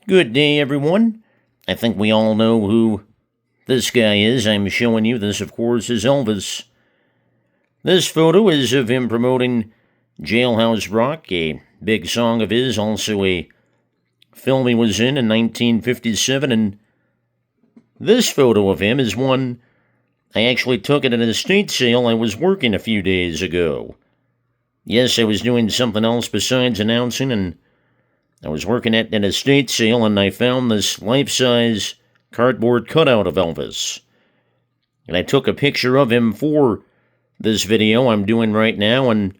Good day, everyone. I think we all know who this guy is. I'm showing you this, of course, is Elvis. This photo is of him promoting Jailhouse Rock, a big song of his, also a film he was in 1957, and this photo of him is one I actually took at an estate sale I was working a few days ago. Yes, I was doing something else besides announcing, and I was working at an estate sale, and I found this life-size cardboard cutout of Elvis. And I took a picture of him for this video I'm doing right now, and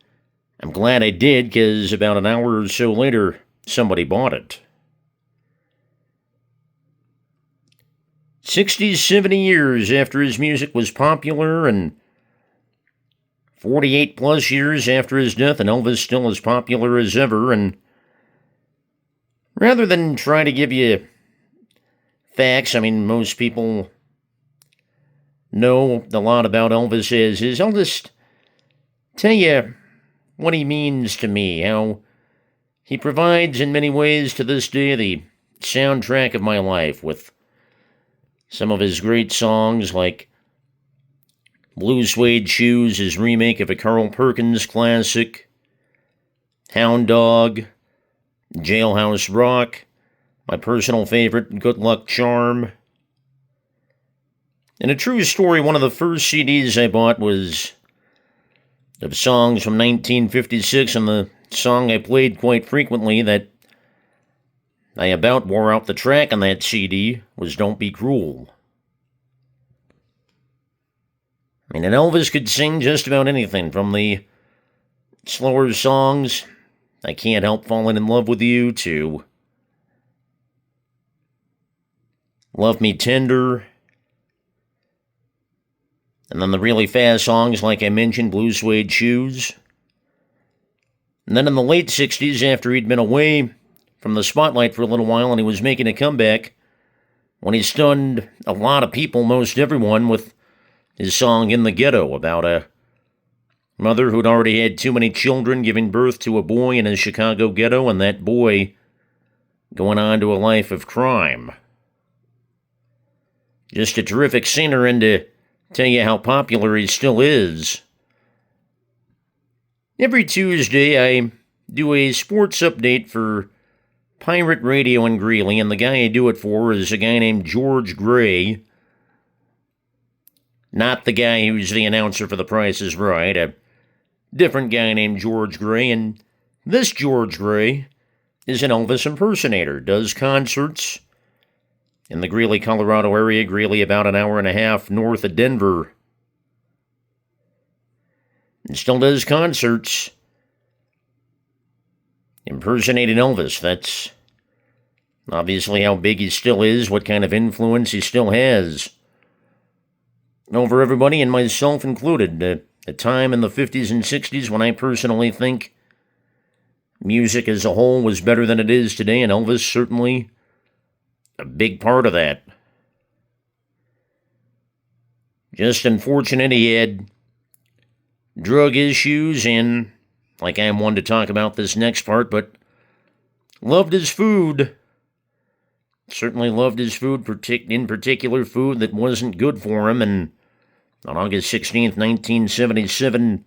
I'm glad I did, because about an hour or so later, somebody bought it. 60, 70 years after his music was popular, and 48 plus years after his death, and Elvis still as popular as ever, and rather than try to give you facts, I mean, most people know a lot about Elvis as is. I'll just tell you what he means to me, how he provides in many ways to this day the soundtrack of my life, with some of his great songs like Blue Suede Shoes, his remake of a Carl Perkins classic, Hound Dog, Jailhouse Rock, my personal favorite, Good Luck Charm. And a true story, one of the first CDs I bought was of songs from 1956, and the song I played quite frequently that I about wore out the track on that CD was Don't Be Cruel. I mean, and Elvis could sing just about anything, from the slower songs, I Can't Help Falling in Love with You, to Love Me Tender, and then the really fast songs, like I mentioned, Blue Suede Shoes. And then in the late 60s, after he'd been away from the spotlight for a little while and he was making a comeback, when he stunned a lot of people, most everyone, with his song In the Ghetto, about a mother who'd already had too many children, giving birth to a boy in a Chicago ghetto, and that boy going on to a life of crime. Just a terrific singer, and to tell you how popular he still is, every Tuesday I do a sports update for Pirate Radio in Greeley, and the guy I do it for is a guy named George Gray. Not the guy who's the announcer for The Price is Right, a different guy named George Gray, and this George Gray is an Elvis impersonator, does concerts in the Greeley, Colorado area, Greeley about an hour and a half north of Denver, and still does concerts impersonating Elvis. That's obviously how big he still is, what kind of influence he still has over everybody, and myself included. A time in the 50s and 60s when I personally think music as a whole was better than it is today, and Elvis certainly a big part of that. Just unfortunate he had drug issues, and like I'm one to talk about this next part, but loved his food. Certainly loved his food, in particular food that wasn't good for him, and on August 16th, 1977,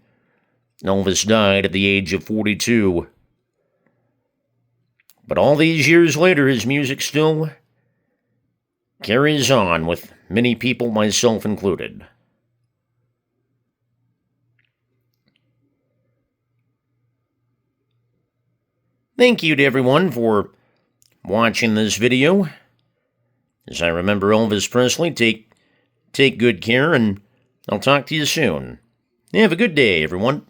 Elvis died at the age of 42. But all these years later, his music still carries on with many people, myself included. Thank you to everyone for watching this video. As I remember Elvis Presley, take good care, and I'll talk to you soon. Have a good day, everyone.